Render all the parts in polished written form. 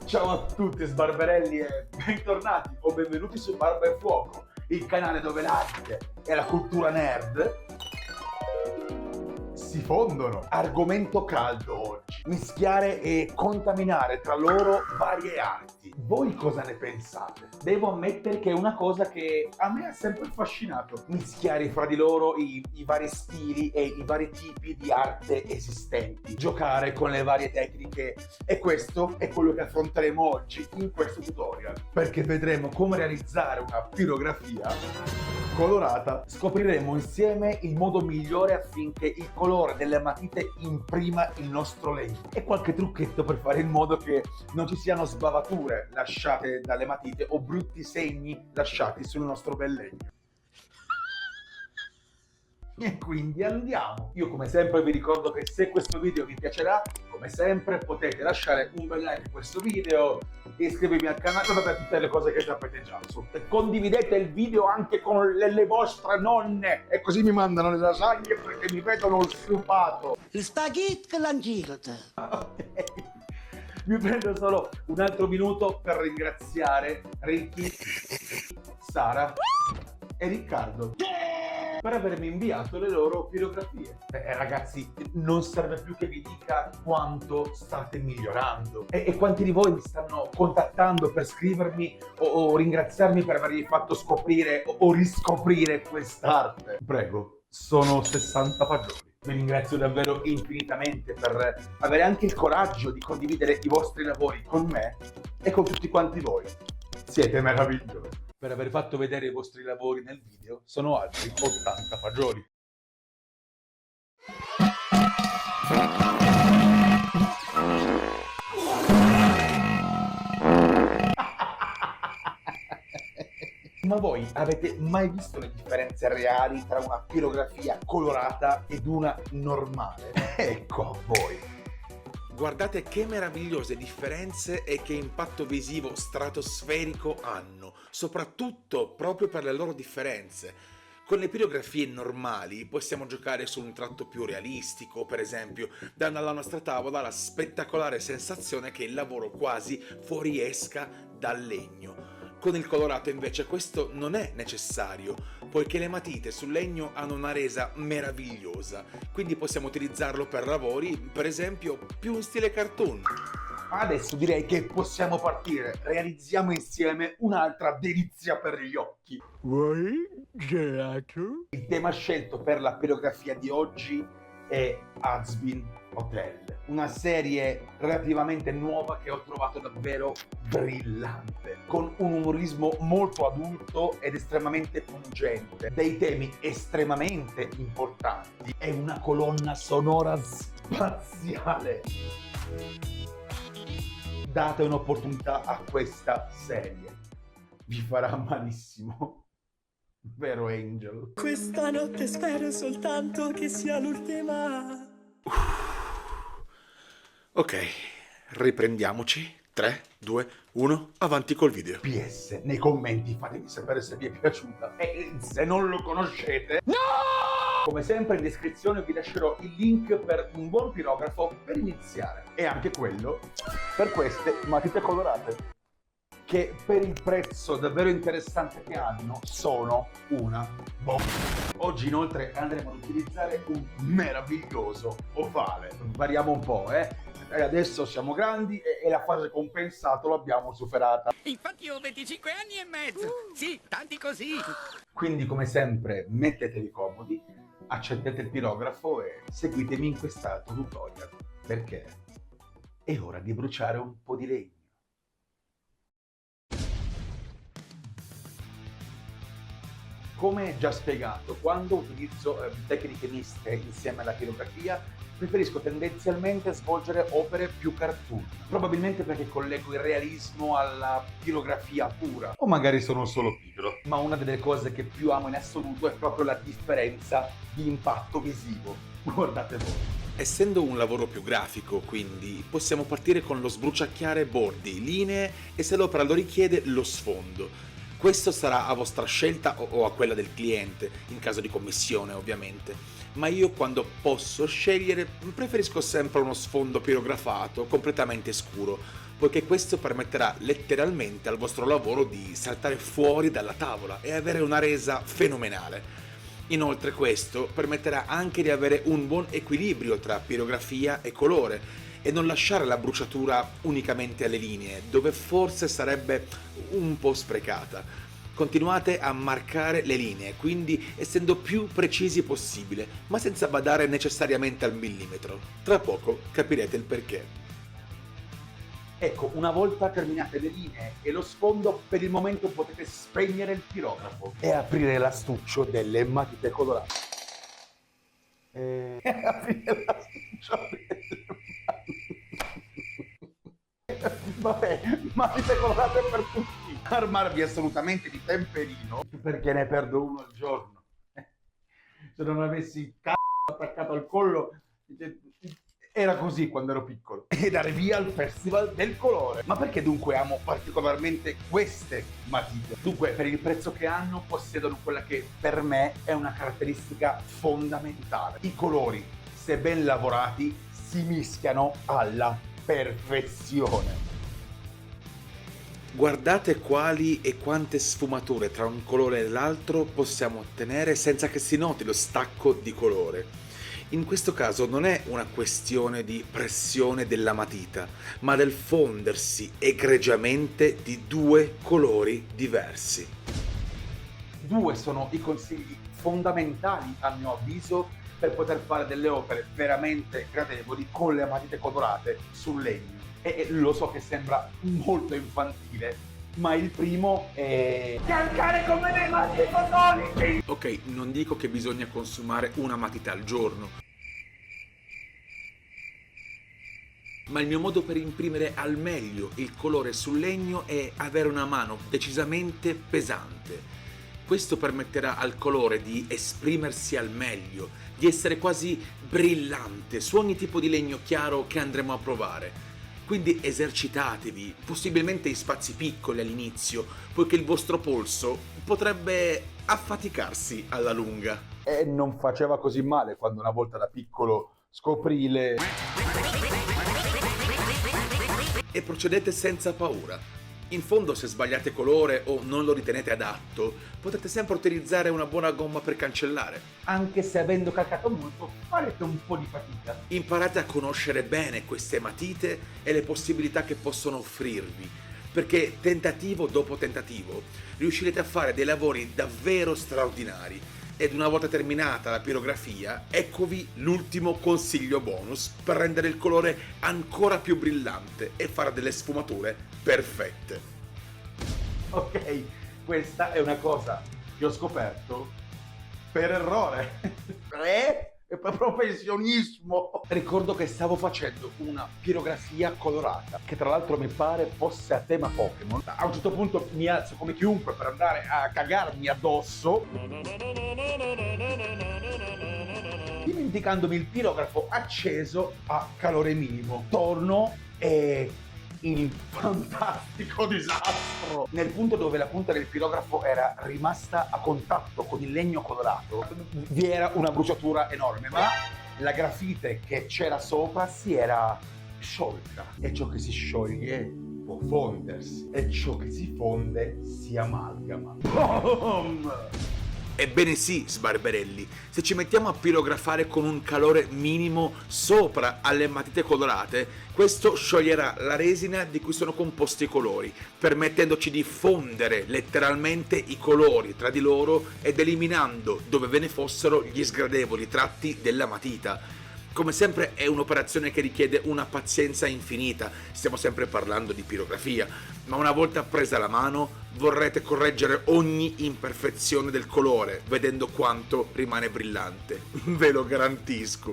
Ciao a tutti sbarberelli e bentornati o benvenuti su Barba e Fuoco, il canale dove l'arte e la cultura nerd si fondono. Argomento caldo oggi: mischiare e contaminare tra loro varie arti. Voi cosa ne pensate? Devo ammettere che è una cosa che a me ha sempre affascinato: mischiare fra di loro i vari stili e i vari tipi di arte esistenti, giocare con le varie tecniche, e questo è quello che affronteremo oggi in questo tutorial, perché vedremo come realizzare una pirografia colorata. Scopriremo insieme il modo migliore affinché il colore delle matite imprima il nostro legno e qualche trucchetto per fare in modo che non ci siano sbavature lasciate dalle matite o brutti segni lasciati sul nostro bel legno. E quindi andiamo! Io come sempre vi ricordo che se questo video vi piacerà, come sempre potete lasciare un bel like a questo video, iscrivervi al canale per tutte le cose che sapete già. E condividete il video anche con le vostre nonne, e così mi mandano le lasagne perché mi vedono stupato. Il spaghetti con l'angirta. Ok. Mi prendo solo un altro minuto per ringraziare Ricky, Sara e Riccardo per avermi inviato le loro pirografie. Ragazzi, non serve più che vi dica quanto state migliorando e quanti di voi mi stanno contattando per scrivermi o ringraziarmi per avergli fatto scoprire o riscoprire quest'arte. Prego, sono 60 fagioli. Vi ringrazio davvero infinitamente per avere anche il coraggio di condividere i vostri lavori con me e con tutti quanti voi. Siete meravigliosi. Per aver fatto vedere i vostri lavori nel video sono altri 80 fagioli. Ma voi avete mai visto le differenze reali tra una pirografia colorata ed una normale? Ecco a voi. Guardate che meravigliose differenze e che impatto visivo stratosferico hanno, soprattutto proprio per le loro differenze. Con le pirografie normali possiamo giocare su un tratto più realistico, per esempio, dando alla nostra tavola la spettacolare sensazione che il lavoro quasi fuoriesca dal legno. Con il colorato invece questo non è necessario, poiché le matite sul legno hanno una resa meravigliosa, quindi possiamo utilizzarlo per lavori, per esempio, più in stile cartoon. Adesso direi che possiamo partire. Realizziamo insieme un'altra delizia per gli occhi. Vuoi gelato? Il tema scelto per la pirografia di oggi è Hazbin Hotel, una serie relativamente nuova che ho trovato davvero brillante, con un umorismo molto adulto ed estremamente pungente, dei temi estremamente importanti e una colonna sonora spaziale. Date un'opportunità a questa serie, vi farà malissimo. Vero Angel? Questa notte spero soltanto che sia l'ultima. Ok, riprendiamoci. 3, 2, 1, avanti col video. PS, nei commenti fatemi sapere se vi è piaciuta e se non lo conoscete, no! Come sempre in descrizione vi lascerò il link per un buon pirografo per iniziare e anche quello per queste matite colorate, che per il prezzo davvero interessante che hanno sono una bomba. Oggi inoltre andremo ad utilizzare un meraviglioso ovale. Variamo un po', E adesso siamo grandi e la fase compensato l'abbiamo superata. Infatti ho 25 anni e mezzo. Sì, tanti così. Quindi come sempre mettetevi comodi, accendete il pirografo e seguitemi in quest'altro tutorial, perché è ora di bruciare un po' di legno. Come già spiegato, quando utilizzo tecniche miste insieme alla pirografia, preferisco tendenzialmente svolgere opere più cartoon, probabilmente perché collego il realismo alla pirografia pura, o magari sono solo pigro. Ma una delle cose che più amo in assoluto è proprio la differenza di impatto visivo. Guardate voi. Essendo un lavoro più grafico, quindi, possiamo partire con lo sbruciacchiare bordi, linee e se l'opera lo richiede lo sfondo. Questo sarà a vostra scelta o a quella del cliente, in caso di commissione ovviamente. Ma io quando posso scegliere preferisco sempre uno sfondo pirografato, completamente scuro, poiché questo permetterà letteralmente al vostro lavoro di saltare fuori dalla tavola e avere una resa fenomenale. Inoltre questo permetterà anche di avere un buon equilibrio tra pirografia e colore e non lasciare la bruciatura unicamente alle linee, dove forse sarebbe un po' sprecata. Continuate a marcare le linee, quindi essendo più precisi possibile, ma senza badare necessariamente al millimetro. Tra poco capirete il perché. Ecco, una volta terminate le linee e lo sfondo, per il momento potete spegnere il pirografo e aprire l'astuccio delle matite colorate. Aprire l'astuccio delle Vabbè, matite colorate per tutti. Armarvi assolutamente di temperino, perché ne perdo uno al giorno. Se non avessi il c***o attaccato al collo... Era così quando ero piccolo. E dare via al Festival del Colore. Ma perché dunque amo particolarmente queste matite? Dunque, per il prezzo che hanno, possiedono quella che per me è una caratteristica fondamentale. I colori, se ben lavorati, si mischiano alla perfezione. Guardate quali e quante sfumature tra un colore e l'altro possiamo ottenere senza che si noti lo stacco di colore. In questo caso non è una questione di pressione della matita, ma del fondersi egregiamente di due colori diversi. Due sono i consigli fondamentali, a mio avviso, per poter fare delle opere veramente gradevoli con le matite colorate sul legno. E lo so che sembra molto infantile, ma il primo è calcare come dei matti fotonici. Ok, non dico che bisogna consumare una matita al giorno, ma il mio modo per imprimere al meglio il colore sul legno è avere una mano decisamente pesante. Questo permetterà al colore di esprimersi al meglio, di essere quasi brillante su ogni tipo di legno chiaro che andremo a provare. Quindi esercitatevi, possibilmente in spazi piccoli all'inizio, poiché il vostro polso potrebbe affaticarsi alla lunga. E non faceva così male quando una volta da piccolo scoprì le... E procedete senza paura. In fondo, se sbagliate colore o non lo ritenete adatto, potete sempre utilizzare una buona gomma per cancellare. Anche se avendo calcato molto, farete un po' di fatica. Imparate a conoscere bene queste matite e le possibilità che possono offrirvi, perché tentativo dopo tentativo riuscirete a fare dei lavori davvero straordinari. Ed una volta terminata la pirografia, eccovi l'ultimo consiglio bonus per rendere il colore ancora più brillante e fare delle sfumature perfette. Ok, questa è una cosa che ho scoperto per errore. È per professionismo. Ricordo che stavo facendo una pirografia colorata, che tra l'altro mi pare fosse a tema Pokémon. A un certo punto mi alzo come chiunque per andare a cagarmi addosso, dimenticandomi il pirografo acceso a calore minimo. Torno e... il fantastico disastro! Nel punto dove la punta del pirografo era rimasta a contatto con il legno colorato, vi era una bruciatura enorme, ma la grafite che c'era sopra si era sciolta. E ciò che si scioglie può fondersi, e ciò che si fonde si amalgama. Boom! Ebbene sì, sbarberelli, se ci mettiamo a pirografare con un calore minimo sopra alle matite colorate, questo scioglierà la resina di cui sono composti i colori, permettendoci di fondere letteralmente i colori tra di loro ed eliminando, dove ve ne fossero, gli sgradevoli tratti della matita. Come sempre è un'operazione che richiede una pazienza infinita, stiamo sempre parlando di pirografia, ma una volta presa la mano vorrete correggere ogni imperfezione del colore, vedendo quanto rimane brillante, ve lo garantisco.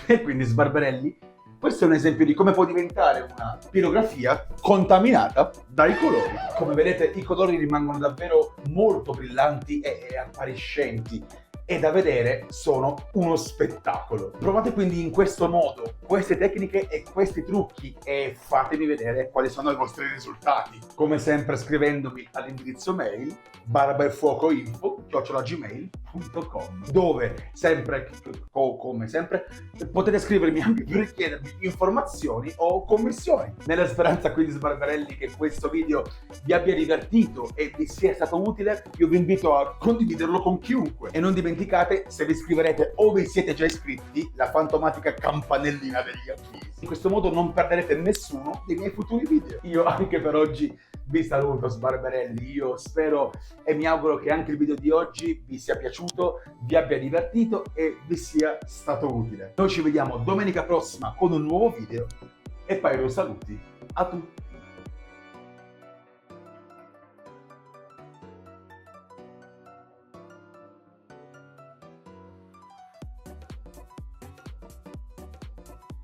E quindi Sbarbarelli, questo è un esempio di come può diventare una pirografia contaminata dai colori. Come vedete i colori rimangono davvero molto brillanti e appariscenti e da vedere sono uno spettacolo. Provate quindi in questo modo queste tecniche e questi trucchi e fatemi vedere quali sono i vostri risultati. Come sempre scrivendomi all'indirizzo mail barbainfuocoinfo@gmail.com, dove sempre, come sempre, potete scrivermi anche per chiedermi informazioni o commissioni. Nella speranza quindi Sbarbarelli che questo video vi abbia divertito e vi sia stato utile, io vi invito a condividerlo con chiunque e non dimenticate, se vi iscriverete o vi siete già iscritti, la fantomatica campanellina degli avvisi. In questo modo non perderete nessuno dei miei futuri video. Io anche per oggi vi saluto Sbarbarelli, io spero e mi auguro che anche il video di oggi vi sia piaciuto, vi abbia divertito e vi sia stato utile. Noi ci vediamo domenica prossima con un nuovo video e poi saluti a tutti.